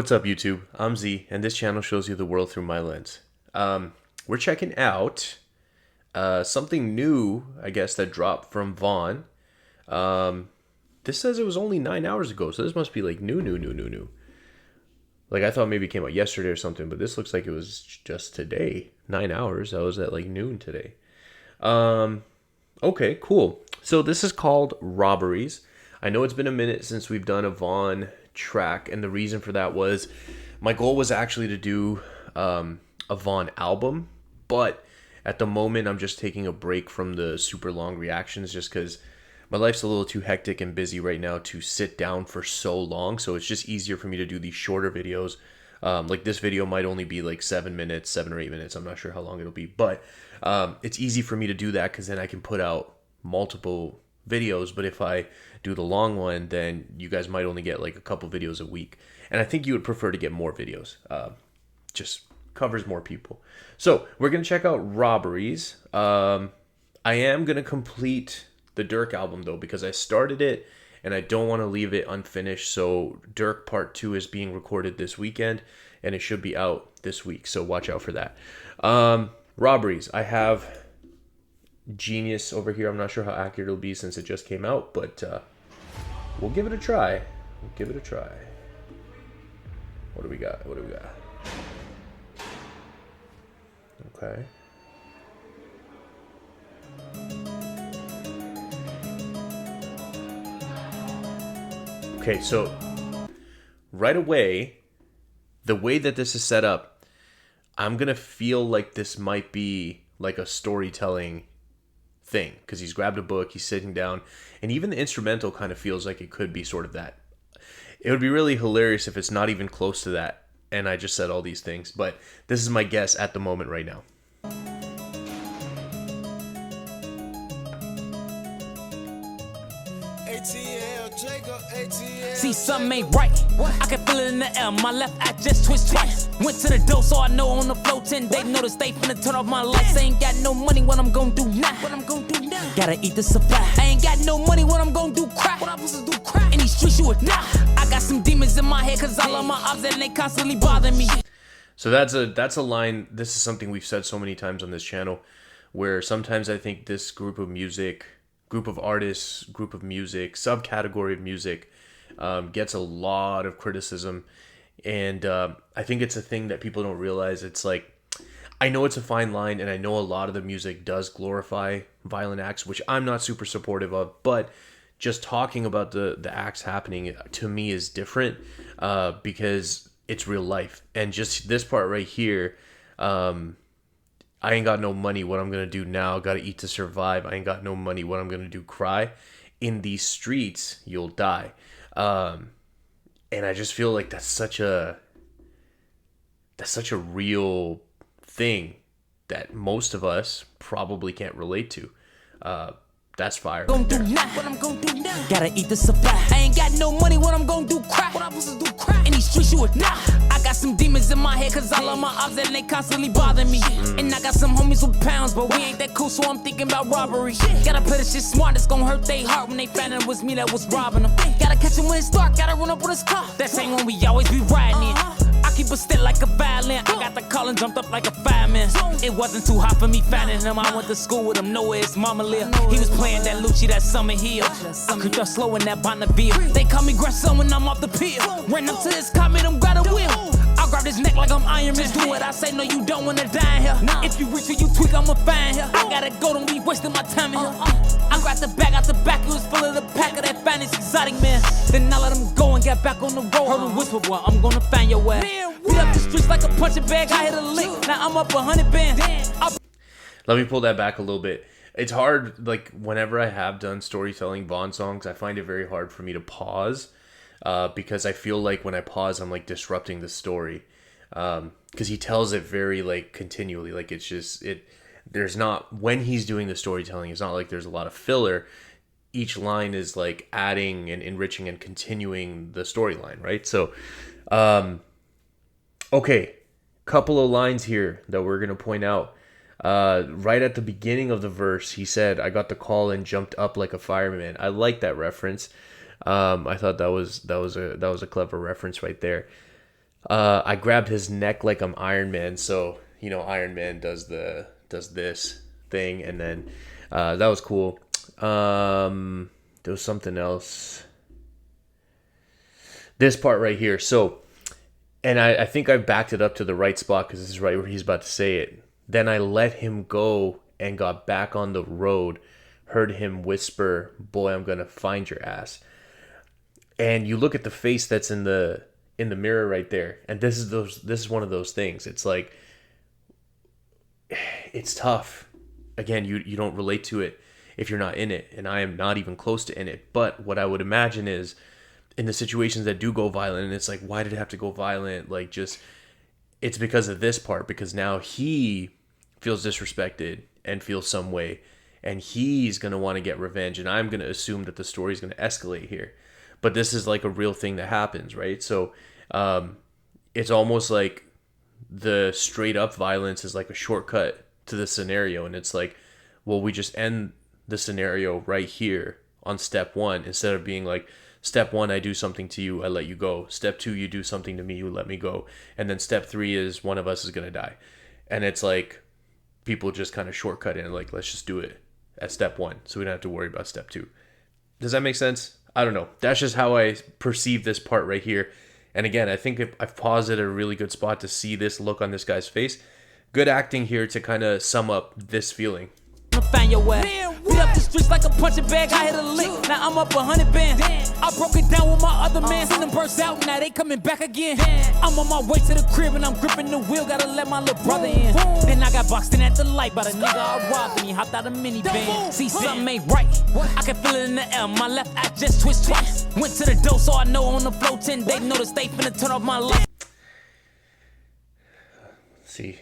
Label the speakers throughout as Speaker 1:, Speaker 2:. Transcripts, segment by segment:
Speaker 1: What's up, YouTube? I'm Z, and this channel shows you the world through my lens. We're checking out something new, I guess, that dropped from Vaughn. This says it was only 9 hours ago, so this must be like new. Like, I thought maybe it came out yesterday or something, but this looks like it was just today. 9 hours. I was at like noon today. Okay, cool. So this is called Robberies. I know it's been a minute since we've done a Vaughn track, and the reason for that was my goal was actually to do a Vaughn album, but at the moment I'm just taking a break from the super long reactions just because my life's a little too hectic and busy right now to sit down for so long. So it's just easier for me to do these shorter videos. Like this video might only be like 7 or 8 minutes. I'm not sure how long it'll be, but it's easy for me to do that because then I can put out multiple videos. But if I do the long one, then you guys might only get like a couple videos a week. And I think you would prefer to get more videos. Just covers more people. So we're going to check out Robberies. I am going to complete the Dirk album though, because I started it and I don't want to leave it unfinished. So Dirk Part 2 is being recorded this weekend and it should be out this week. So watch out for that. Robberies. I have Genius over here. I'm not sure how accurate it'll be since it just came out, but we'll give it a try. What do we got? Okay. Okay, so right away, the way that this is set up, I'm going to feel like this might be like a storytelling thing because he's grabbed a book, he's sitting down, and even the instrumental kind of feels like it could be sort of that. It would be really hilarious if it's not even close to that, and I just said all these things, but this is my guess at the moment right now.
Speaker 2: See, something ain't right. I can feel it in the air. My left eye just twitched twice. Went to the door, so I know on the floor 10 they notice they finna turn off my lights. I ain't got no money, what I'm gonna do now? Gotta eat the supply. I ain't got no money, what I'm gonna do? Cry. What I'm supposed to do? Cry. In these streets, you would nah. I got some demons in my head, cause all of my ops and they constantly bother me.
Speaker 1: So that's a line. This is something we've said so many times on this channel, where sometimes I think this group of artists, group of music, subcategory of music gets a lot of criticism. And I think it's a thing that people don't realize. It's like, I know it's a fine line, and I know a lot of the music does glorify violent acts, which I'm not super supportive of, but just talking about the acts happening to me is different because it's real life. And just this part right here, I ain't got no money, what I'm gonna do now? Gotta eat to survive. I ain't got no money, what I'm gonna do? Cry. In these streets, you'll die. And I just feel like that's such a real thing that most of us probably can't relate to. That's fire.
Speaker 2: Gonna do now. What I'm gonna do now? Gotta eat the supply. I ain't got no money, what I'm gonna do? Cry. What I'm supposed to do? Cry. In these streets, you would nah. I got some demons in my head, cause all of my ops and they constantly bother me. And I got some homies with pounds, but we ain't that cool, so I'm thinking about robbery. Gotta play this shit smart, it's gonna hurt they heart when they find out it was me that was robbing them. Gotta catch him when it's dark, gotta run up with his car. That same one we always be riding in. I keep a stick like a violin. I got the call and jumped up like a fireman. It wasn't too hot for me finding him. I went to school with him, know where his mama lived. He was playing that Lucci, that Summer Hill. I creeped up slow in that Bonneville. They call me grandson when I'm off the pill. Ran up to his car, made him grab a wheel. I'll grab his neck like I'm Iron Man. Do what I say, no, you don't wanna die in here. If you reach or you tweak, I'ma find here. I gotta go, don't be wasting my time in here. I grabbed the bag out the back, it was full of the pack of that finest exotic man. Then I let him go and get back on the road. Heard him whisper, boy, I'm gonna find your ass. Beat up the streets like a punching bag, I hit a lick. Now I'm up 100 bands.
Speaker 1: Let me pull that back a little bit. It's hard, like, whenever I have done storytelling Vaughn songs, I find it very hard for me to pause because I feel like when I pause, I'm, like, disrupting the story. Because he tells it very, like, continually. Like, it's just, there's not, when he's doing the storytelling, it's not like there's a lot of filler. Each line is, like, adding and enriching and continuing the storyline, right? So, okay, couple of lines here that we're going to point out. Right at the beginning of the verse, he said, I got the call and jumped up like a fireman. I like that reference. I thought that was a clever reference right there. I grabbed his neck like I'm Iron Man. So Iron Man does this thing, and then that was cool. There was something else. This part right here. So, and I think I backed it up to the right spot because this is right where he's about to say it. Then I let him go and got back on the road. Heard him whisper, "Boy, I'm gonna find your ass." And you look at the face that's in the mirror right there, and this is one of those things. It's like, it's tough. Again, you don't relate to it if you're not in it, and I am not even close to in it. But what I would imagine is, in the situations that do go violent, and it's like, why did it have to go violent? Like, just, it's because of this part, because now he feels disrespected and feels some way, and he's going to want to get revenge, and I'm going to assume that the story is going to escalate here. But this is like a real thing that happens, right? So it's almost like the straight up violence is like a shortcut to the scenario, and it's like, well, we just end the scenario right here on step one, instead of being like, step one, I do something to you, I let you go. Step two, you do something to me, you let me go. And then step three is one of us is going to die. And it's like, people just kind of shortcut in, like, let's just do it at step one so we don't have to worry about step two. Does that make sense? I don't know. That's just how I perceive this part right here. And again, I think I've paused at a really good spot to see this look on this guy's face. Good acting here to kind of sum up this feeling.
Speaker 2: Find your way. Beat up the streets like a punching bag. I hit a lick. Now I'm up 100 bands. I broke it down with my other man. Seen them burst out. Now they coming back again. I'm on my way to the crib and I'm gripping the wheel. Gotta let my little brother in. Then I got boxed in at the light by the nigga I robbed and he hopped out a minivan. See, something ain't right. I can feel it in the air. My left eye just twitched twice. Went to the door so I know on the floor 10 they notice they finna turn off my light.
Speaker 1: See,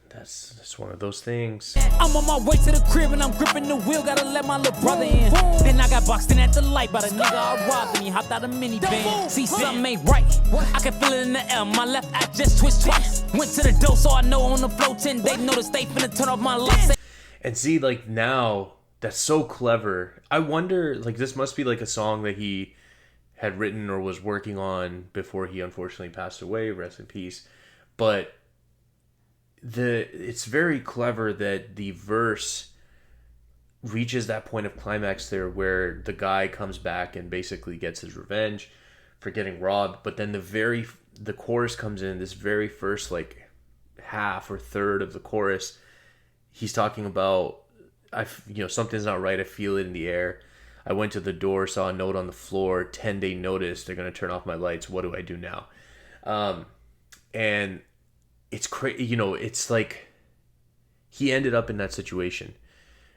Speaker 1: that's one of those things.
Speaker 2: I'm on my way to the crib and I'm gripping the wheel. Gotta let my little brother in. Then I got boxed in at the light by the nigga I robbed and he hopped out a minivan. See, something ain't right. I can feel it in the air. My left eye just twitched twice. Went to the door so I know on the floor 10 they notice they finna turn off my lights.
Speaker 1: And see, like, now that's so clever. I wonder, like, this must be like a song that he had written or was working on before he unfortunately passed away. Rest in peace. But it's very clever that the verse reaches that point of climax there where the guy comes back and basically gets his revenge for getting robbed, but then the chorus comes in, this very first like half or third of the chorus. He's talking about, something's not right, I feel it in the air. I went to the door, saw a note on the floor, 10-day notice, they're going to turn off my lights, what do I do now? And it's crazy, it's like he ended up in that situation.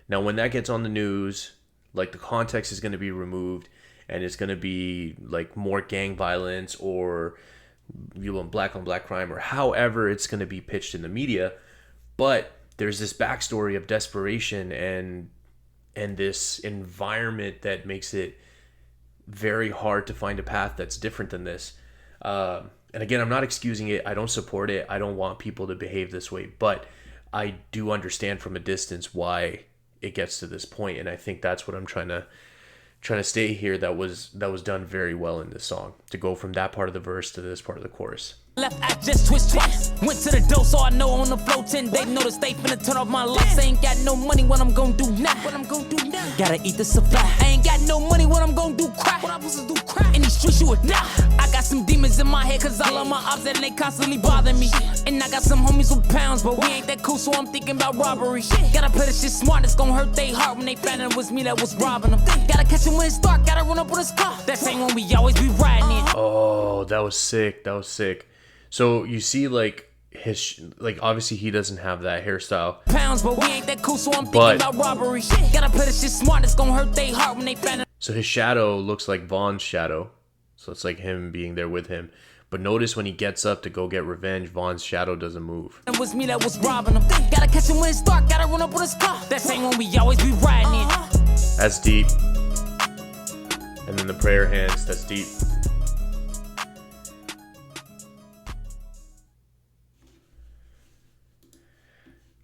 Speaker 1: Now, when that gets on the news, like, the context is going to be removed and it's going to be like more gang violence or black on black crime or however it's going to be pitched in the media. But there's this backstory of desperation and this environment that makes it very hard to find a path that's different than this. And again, I'm not excusing it. I don't support it. I don't want people to behave this way. But I do understand from a distance why it gets to this point. And I think that's what I'm trying to stay here. That was done very well in this song. To go from that part of the verse to this part of the chorus.
Speaker 2: Left eye just twitched twice. Went to the door so I know on the floor 10 they notice they finna turn off my lights. I ain't got no money, what I'm gonna do now? Gotta eat the supply. I ain't got no money, what I'm gonna do? Cry. What I'm supposed to do? Cry. In these streets you would die. I got some demons in my head cause all of my ops and they constantly bother me. And I got some homies with pounds but we ain't that cool so I'm thinking about robbery. Gotta play this shit smart, it's gonna hurt they heart when they find out it was me that was robbing them. Gotta catch him when it's dark, gotta run up with his car. That same one we always be riding in.
Speaker 1: Oh, that was sick. So you see, like, his, like, obviously he doesn't have that hairstyle.
Speaker 2: Pounds, but we ain't that cool, so I'm thinking about robbery. Gotta play this shit smart, it's gonna hurt they heart when they find it.
Speaker 1: So his shadow looks like Vaughn's shadow. So it's like him being there with him. But notice when he gets up to go get revenge, Vaughn's shadow doesn't move.
Speaker 2: It was me that was robbing him. Gotta catch him when it's dark, gotta run up with his car. That same one we always be riding in.
Speaker 1: That's deep. And then the prayer hands, that's deep.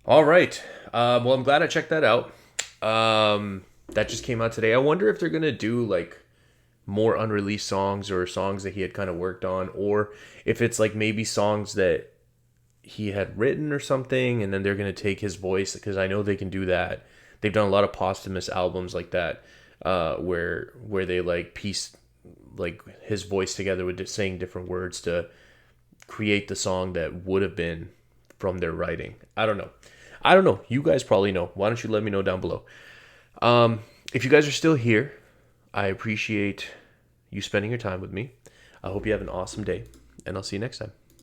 Speaker 1: All right. Well, I'm glad I checked that out. That just came out today. I wonder if they're going to do, like, more unreleased songs or songs that he had kind of worked on, or if it's like maybe songs that he had written or something, and then they're going to take his voice, because I know they can do that. They've done a lot of posthumous albums like that, where they like piece like his voice together with saying different words to create the song that would have been from their writing. I don't know. You guys probably know. Why don't you let me know down below? If you guys are still here, I appreciate you spending your time with me. I hope you have an awesome day, and I'll see you next time.